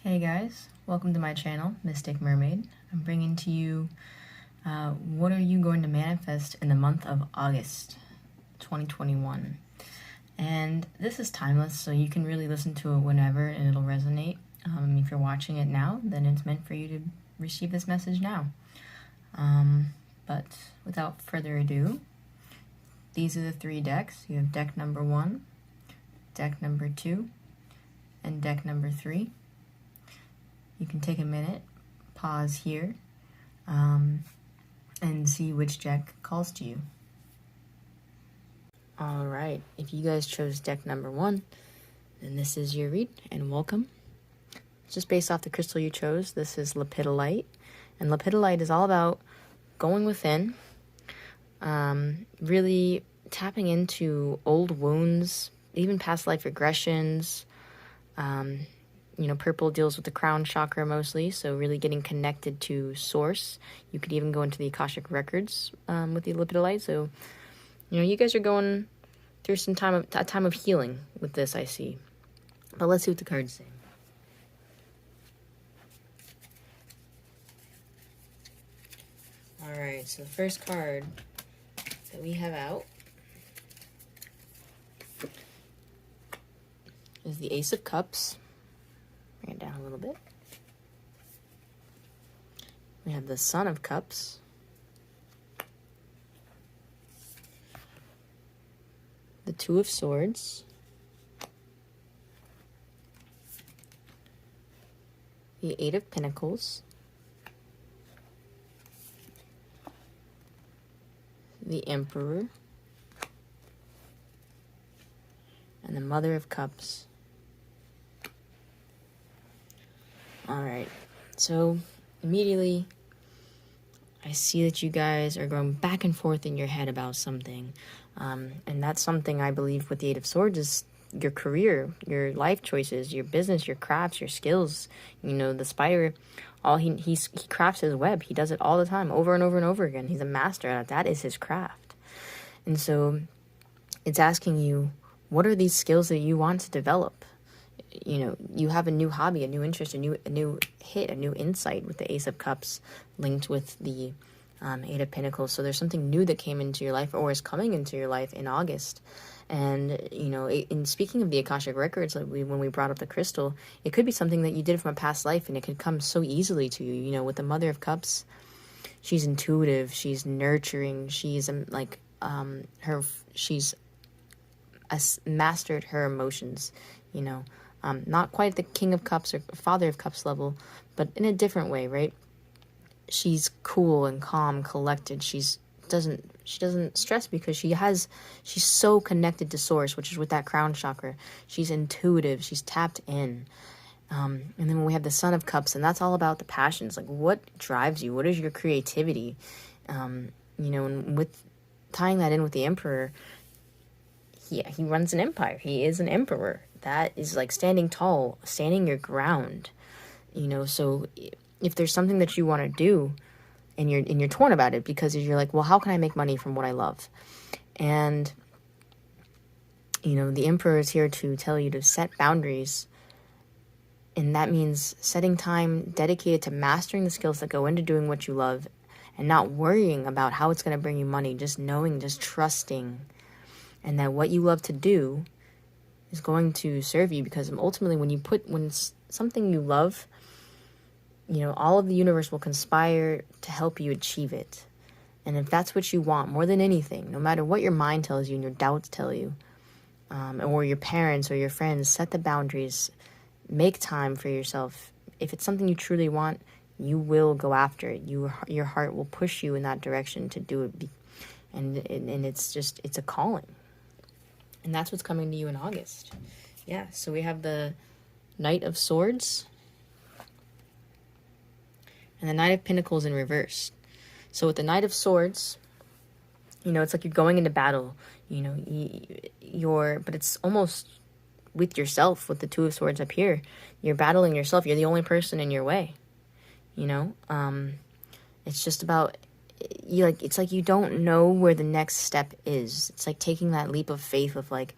Hey guys, welcome to my channel, Mystic Mermaid. I'm bringing to you what are you going to manifest in the month of August 2021. And this is timeless, so you can really listen to it whenever and it'll resonate. If you're watching it now, then it's meant for you to receive this message now. But without further ado, these are the three decks. You have deck number 1, deck number 2, and deck number 3. You can take a minute, pause here, and see which deck calls to you. Alright, if you guys chose deck number 1, then this is your read, and welcome. Just based off the crystal you chose, this is Lepidolite, and Lepidolite is all about going within, really tapping into old wounds, even past life regressions. Purple deals with the crown chakra mostly, so really getting connected to source. You could even go into the Akashic records with the Lepidolite. So, you guys are going through a time of healing with this, I see. But let's see what the cards say. All right, so the first card that we have out is the Ace of Cups. Bring it down a little bit. We have the Son of Cups. The Two of Swords. The Eight of Pentacles. The Emperor. And the Mother of Cups. Alright, so immediately I see that you guys are going back and forth in your head about something. And that's something I believe with the Eight of Swords is your career, your life choices, your business, your crafts, your skills. The spider, he crafts his web. He does it all the time, over and over and over again. He's a master at it. That is his craft. And so it's asking you, what are these skills that you want to develop? You have a new hobby, a new interest, a new hit, a new insight with the Ace of Cups linked with the Eight of Pentacles. So there's something new that came into your life or is coming into your life in August. And, in speaking of the Akashic records, when we brought up the crystal, it could be something that you did from a past life and it could come so easily to you. With the Mother of Cups, she's intuitive, she's nurturing, she's she's mastered her emotions, not quite the King of Cups or Father of Cups level, but in a different way, right? She's cool and calm, collected. She doesn't stress because she's so connected to source, which is with that crown chakra. She's intuitive. She's tapped in. And then when we have the Son of Cups, and that's all about the passions. Like, what drives you? What is your creativity? And with tying that in with the Emperor, he runs an empire. He is an emperor. That is like standing tall, standing your ground. So if there's something that you want to do and you're torn about it because you're like, well, how can I make money from what I love? And the Emperor is here to tell you to set boundaries. And that means setting time dedicated to mastering the skills that go into doing what you love and not worrying about how it's going to bring you money, just knowing, just trusting. And that what you love to do is going to serve you, because ultimately when it's something you love, all of the universe will conspire to help you achieve it. And if that's what you want more than anything, no matter what your mind tells you and your doubts tell you, or your parents or your friends, set the boundaries, make time for yourself. If it's something you truly want, you will go after it. Your heart will push you in that direction to do it. And it's a calling. And that's what's coming to you in August. Yeah, so we have the Knight of Swords and the Knight of Pentacles in reverse. So with the Knight of Swords, it's like you're going into battle. But it's almost with yourself with the Two of Swords up here. You're battling yourself. You're the only person in your way. It's just about... it's like you don't know where the next step is. It's like taking that leap of faith of like,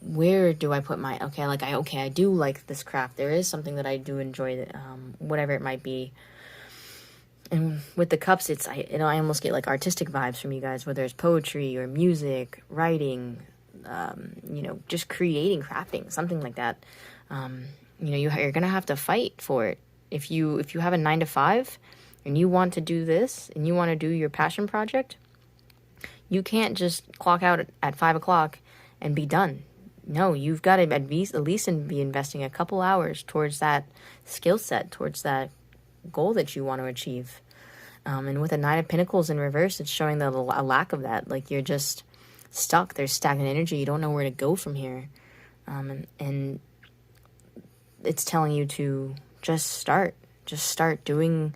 where do I put my, I do like this craft. There is something that I do enjoy, that, whatever it might be. And with the cups, I almost get like artistic vibes from you guys, whether it's poetry or music, writing, just creating, crafting, something like that. You're gonna have to fight for it. If you have a 9 to 5 and you want to do this and you want to do your passion project, you can't just clock out at 5 o'clock and be done. No, you've got to at least be investing a couple hours towards that skill set, towards that goal that you want to achieve. And with a 9 of Pentacles in reverse, it's showing a lack of that. Like, you're just stuck. There's stagnant energy. You don't know where to go from here. And it's telling you to just start doing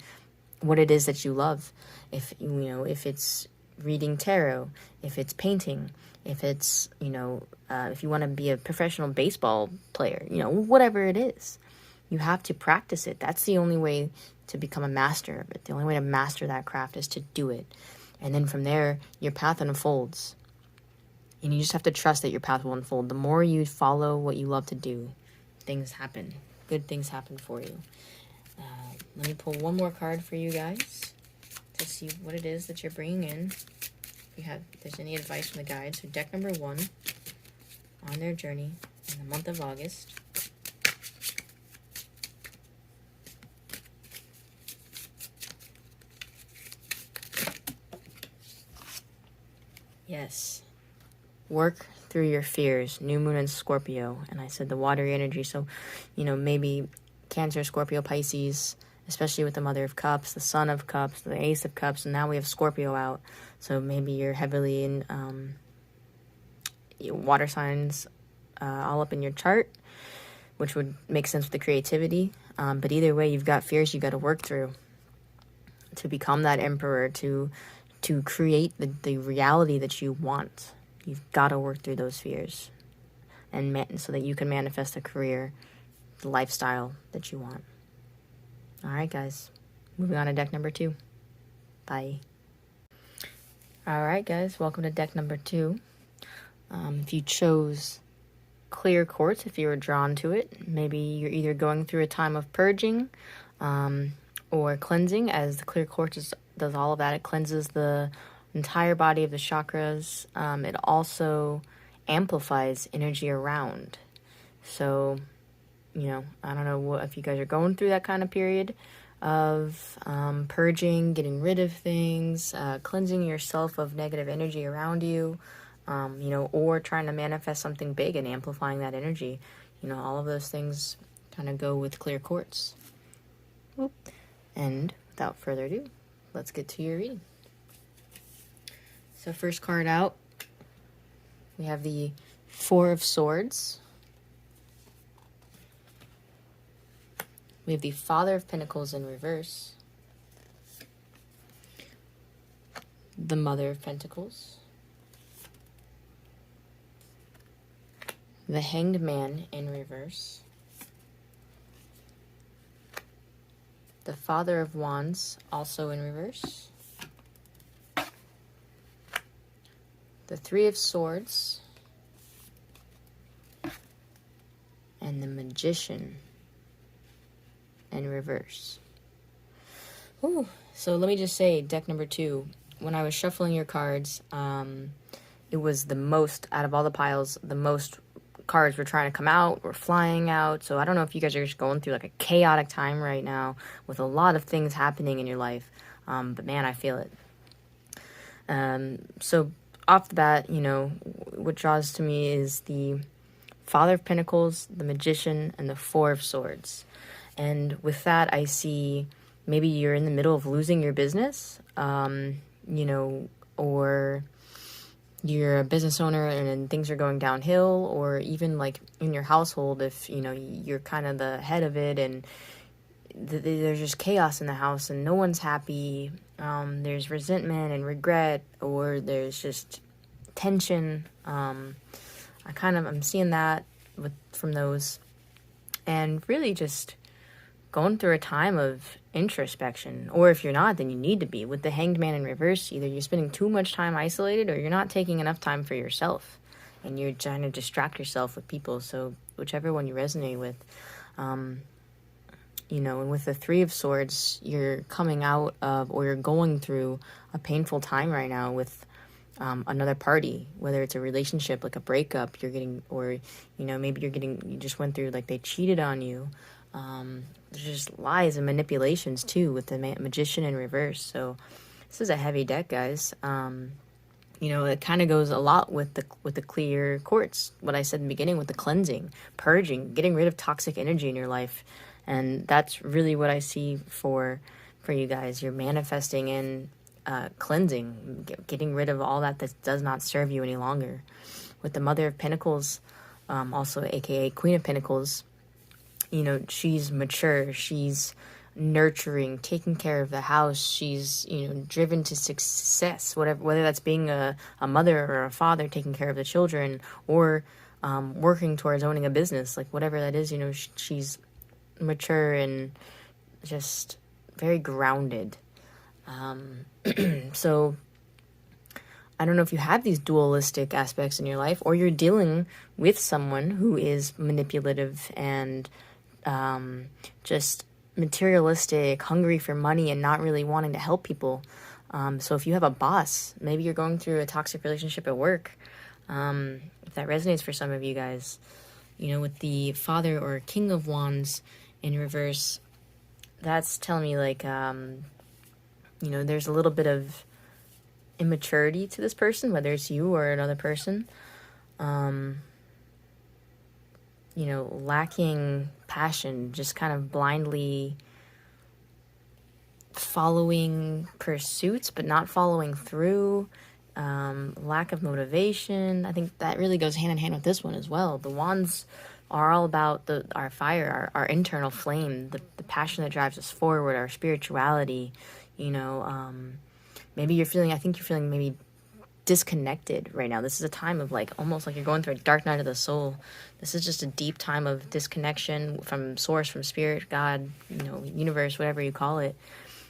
what it is that you love. If it's reading tarot, if it's painting, if it's, if you want to be a professional baseball player, whatever it is, you have to practice it. That's the only way to become a master of it. The only way to master that craft is to do it. And then from there, your path unfolds. And you just have to trust that your path will unfold. The more you follow what you love to do, things happen. Good things happen for you. Let me pull one more card for you guys to see what it is that you're bringing in. If there's any advice from the guides. So deck number 1, on their journey in the month of August. Yes. Work through your fears. New moon in Scorpio. And I said the watery energy. So, maybe Cancer, Scorpio, Pisces, especially with the Mother of Cups, the Son of Cups, the Ace of Cups, and now we have Scorpio out. So maybe you're heavily in water signs all up in your chart, which would make sense with the creativity. But either way, you've got fears you've got to work through to become that emperor, to create the reality that you want. You've got to work through those fears, and so that you can manifest a career, the lifestyle that you want. All right, guys. Moving on to deck number 2. Bye. All right, guys. Welcome to deck number 2. If you chose clear quartz, if you were drawn to it, maybe you're either going through a time of purging or cleansing, as the clear quartz does all of that. It cleanses the entire body of the chakras. It also amplifies energy around. So, I don't know if you guys are going through that kind of period of purging, getting rid of things, cleansing yourself of negative energy around you, or trying to manifest something big and amplifying that energy. All of those things kind of go with clear quartz. Whoop. And without further ado, let's get to your reading. So first card out, we have the 4 of Swords. We have the Father of Pentacles in reverse. The Mother of Pentacles. The Hanged Man in reverse. The Father of Wands also in reverse. The 3 of Swords. And the Magician in reverse. Ooh. So let me just say, deck number 2, when I was shuffling your cards, it was the most, out of all the piles, the most cards were trying to come out, were flying out. So I don't know if you guys are just going through like a chaotic time right now with a lot of things happening in your life. But man, I feel it. So off the bat, what draws to me is the Father of Pentacles, the Magician, and the 4 of Swords. And with that, I see maybe you're in the middle of losing your business, or you're a business owner and things are going downhill, or even like in your household, if, you're kind of the head of it and there's just chaos in the house and no one's happy. There's resentment and regret, or there's just tension. I'm seeing that from those, and really just going through a time of introspection. Or if you're not, then you need to be. With the Hanged Man in reverse, either you're spending too much time isolated or you're not taking enough time for yourself. and you're trying to distract yourself with people. So whichever one you resonate with, and with the Three of Swords, you're coming out of, or you're going through a painful time right now with another party, whether it's a relationship, like a breakup you're getting, or, maybe you just went through, like, they cheated on you. There's just lies and manipulations too with the Magician in reverse. So this is a heavy deck, guys. It kind of goes a lot with the clear quartz. What I said in the beginning with the cleansing, purging, getting rid of toxic energy in your life. And that's really what I see for you guys. You're manifesting in cleansing, getting rid of all that does not serve you any longer. With the Mother of Pentacles, also aka Queen of Pentacles, she's mature, she's nurturing, taking care of the house, she's driven to success, whether that's being a mother or a father, taking care of the children, or working towards owning a business, like whatever that is. She's mature and just very grounded. So I don't know if you have these dualistic aspects in your life, or you're dealing with someone who is manipulative and just materialistic, hungry for money, and not really wanting to help people. So if you have a boss, maybe you're going through a toxic relationship at work, if that resonates for some of you guys, with the Father or King of Wands in reverse, that's telling me, like, there's a little bit of immaturity to this person, whether it's you or another person. Lacking passion, just kind of blindly following pursuits, but not following through. Lack of motivation. I think that really goes hand in hand with this one as well. The wands are all about our fire, our internal flame, the passion that drives us forward, our spirituality. Maybe you're feeling maybe disconnected right now. This is a time of, like, almost like you're going through a dark night of the soul. This is just a deep time of disconnection from source, from spirit, God, universe, whatever you call it.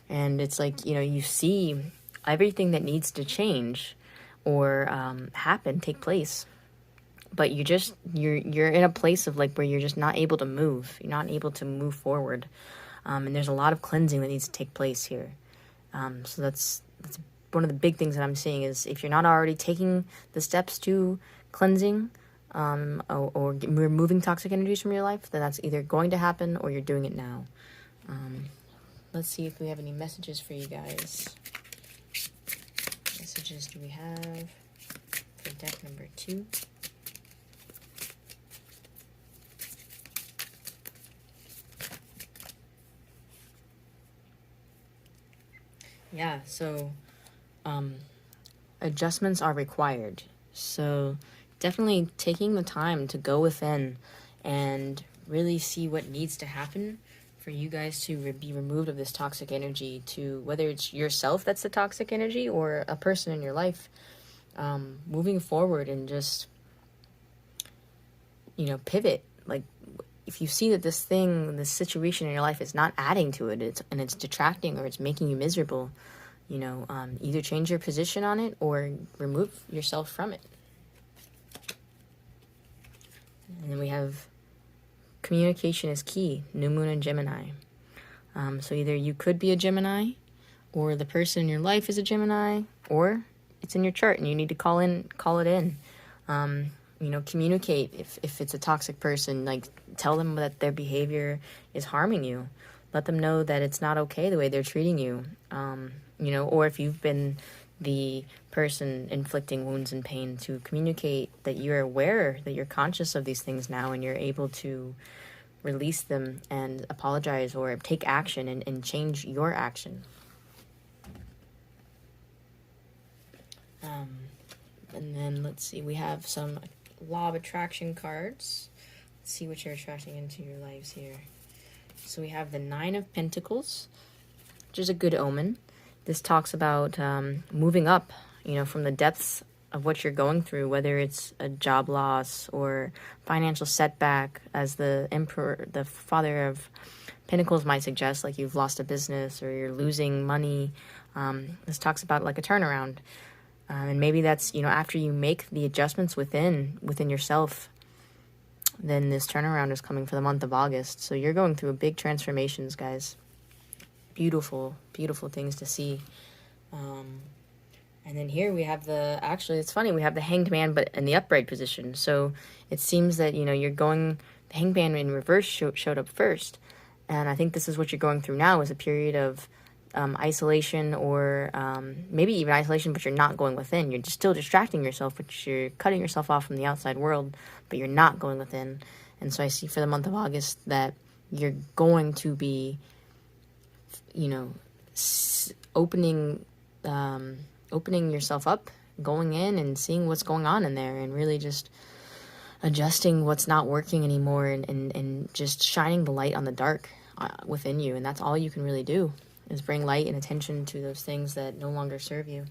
And it's like, you see everything that needs to change or happen, take place. But you're in a place of, like, where you're just not able to move. You're not able to move forward. And there's a lot of cleansing that needs to take place here. So that's one of the big things that I'm seeing is, if you're not already taking the steps to cleansing or removing toxic energies from your life, then that's either going to happen or you're doing it now. Let's see if we have any messages for you guys. Messages do we have for deck number 2? Yeah, so adjustments are required. So definitely taking the time to go within and really see what needs to happen for you guys to be removed of this toxic energy, to whether it's yourself that's the toxic energy or a person in your life, moving forward and just, pivot. Like, if you see that this situation in your life is not adding to it, it's detracting, or it's making you miserable, either change your position on it or remove yourself from it. And then we have communication is key, New Moon and Gemini. So either you could be a Gemini, or the person in your life is a Gemini, or it's in your chart and you need to call it in. Communicate if it's a toxic person, like, tell them that their behavior is harming you. Let them know that it's not okay the way they're treating you. Or if you've been the person inflicting wounds and pain, to communicate that you're aware, that you're conscious of these things now, and you're able to release them and apologize or take action and change your action. And then let's see, we have some Law of Attraction cards. Let's see what you're attracting into your lives here. So we have the Nine of Pentacles, which is a good omen. This talks about moving up, from the depths of what you're going through, whether it's a job loss or financial setback, as the Emperor, the Father of Pentacles might suggest, like you've lost a business or you're losing money. This talks about, like, a turnaround. And maybe that's, after you make the adjustments within yourself, then this turnaround is coming for the month of August. So you're going through big transformations, guys. Beautiful, beautiful things to see. And then here we have actually, it's funny, we have the Hanged Man, but in the upright position. So it seems that, you're going, the Hanged Man in reverse showed up first. And I think this is what you're going through now, is a period of isolation, or maybe even isolation, but you're not going within. You're just still distracting yourself, but you're cutting yourself off from the outside world, but you're not going within. And so I see for the month of August that you're going to be, opening yourself up, going in and seeing what's going on in there, and really just adjusting what's not working anymore, and just shining the light on the dark within you. And that's all you can really do, is bring light and attention to those things that no longer serve you.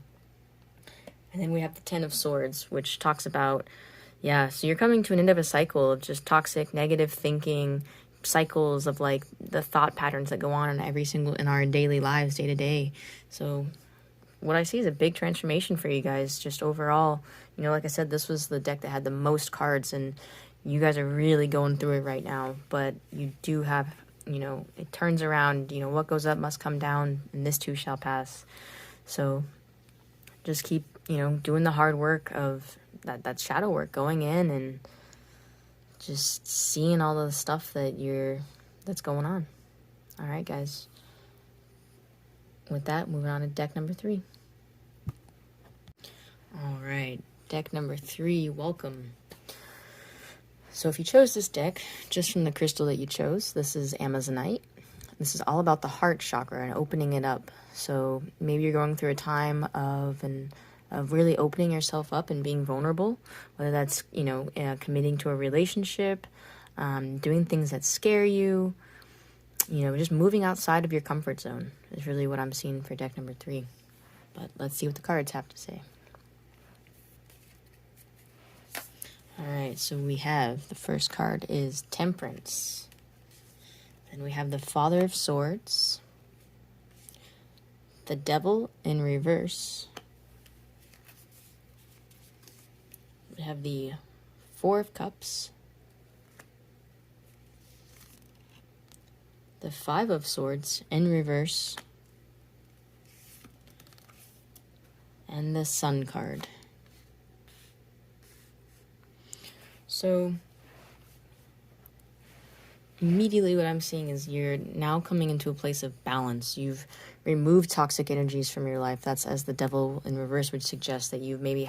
And then we have the Ten of Swords, which talks about, so you're coming to an end of a cycle of just toxic, negative thinking, cycles of like the thought patterns that go on in our daily lives, day to day. So what I see is a big transformation for you guys, just overall. Like I said, this was the deck that had the most cards, and you guys are really going through it right now. But you do have, it turns around, what goes up must come down, and this too shall pass. So just keep, doing the hard work of that shadow work, going in and just seeing all the stuff that's going on. All right, guys. With that, moving on to deck number 3. All right, deck number 3, welcome. So if you chose this deck, just from the crystal that you chose, this is Amazonite. This is all about the heart chakra and opening it up. So maybe you're going through a time of really opening yourself up and being vulnerable, whether that's, committing to a relationship, doing things that scare you, just moving outside of your comfort zone is really what I'm seeing for deck number 3. But let's see what the cards have to say. All right, so we have the first card is Temperance. Then we have the Father of Swords, the Devil in reverse. We have the Four of Cups, the Five of Swords in reverse, and the Sun card. So immediately what I'm seeing is you're now coming into a place of balance. You've removed toxic energies from your life. That's, as the Devil in reverse would suggest, that you maybe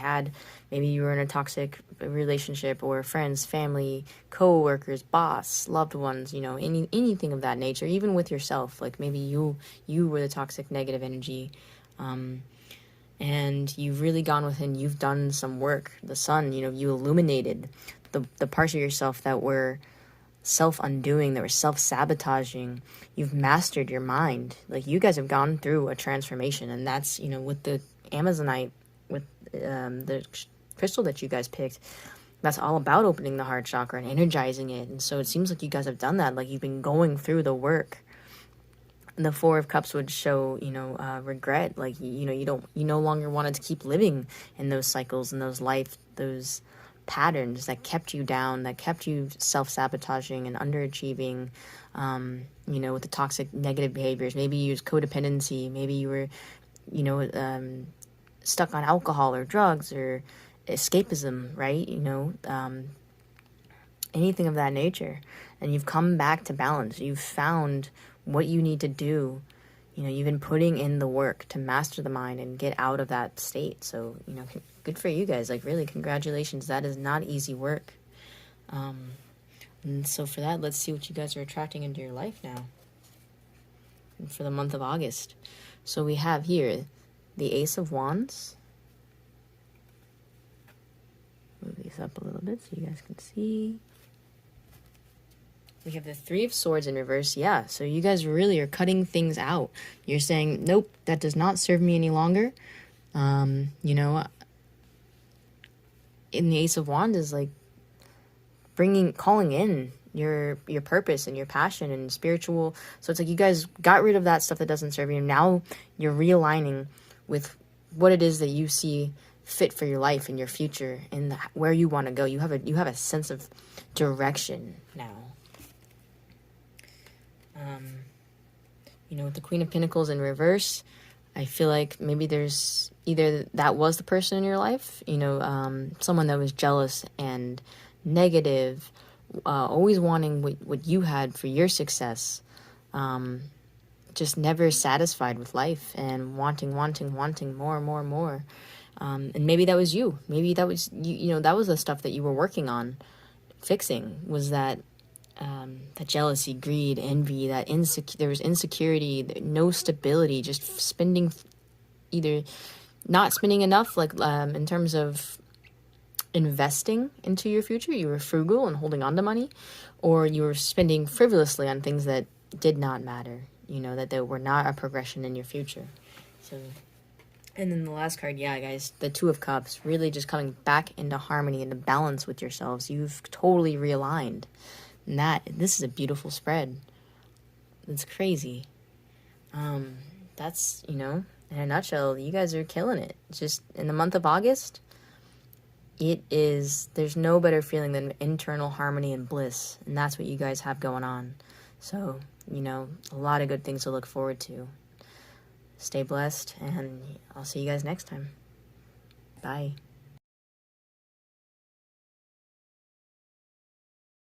you were in a toxic relationship, or friends, family, co-workers, boss, loved ones, anything of that nature, even with yourself. Like maybe you were the toxic negative energy, and you've really gone within, you've done some work. The Sun, you illuminated the parts of yourself that were self-undoing, that were self-sabotaging. You've mastered your mind. Like, you guys have gone through a transformation, and that's, with the Amazonite, with the crystal that you guys picked, that's all about opening the heart chakra and energizing it. And so it seems like you guys have done that. Like, you've been going through the work. The Four of Cups would show, regret. Like, you no longer wanted to keep living in those cycles and those patterns that kept you down, that kept you self-sabotaging and underachieving, with the toxic negative behaviors. Maybe you used codependency. Maybe you were, stuck on alcohol or drugs or escapism, right? Anything of that nature. And you've come back to balance. You've found what you need to do. You've been putting in the work to master the mind and get out of that state. So, good for you guys. Like, really, congratulations. That is not easy work. And so for that, let's see what you guys are attracting into your life now for the month of August. So we have here the Ace of Wands. Move these up a little bit so you guys can see. We have the Three of Swords in reverse. Yeah, so you guys really are cutting things out. You're saying, nope, that does not serve me any longer. In the Ace of Wands is like calling in your purpose and your passion and spiritual. So it's like you guys got rid of that stuff that doesn't serve you. Now you're realigning with what it is that you see fit for your life and your future and where you want to go. You have a sense of direction now. With the Queen of Pentacles in reverse, I feel like maybe there's either that was the person in your life, someone that was jealous and negative, always wanting what you had for your success, just never satisfied with life and wanting more and more and more. And maybe that was you. Maybe that was that was the stuff that you were working on fixing, was that jealousy, greed, envy, there was insecurity, no stability, just spending, either not spending enough, like in terms of investing into your future. You were frugal and holding on to money, or you were spending frivolously on things that did not matter, that they were not a progression in your future. So, and then the last card, yeah, guys, the Two of Cups, really just coming back into harmony, into balance with yourselves. You've totally realigned. And this is a beautiful spread. It's crazy. That's, in a nutshell, you guys are killing it. Just in the month of August, there's no better feeling than internal harmony and bliss. And that's what you guys have going on. So, a lot of good things to look forward to. Stay blessed, and I'll see you guys next time. Bye.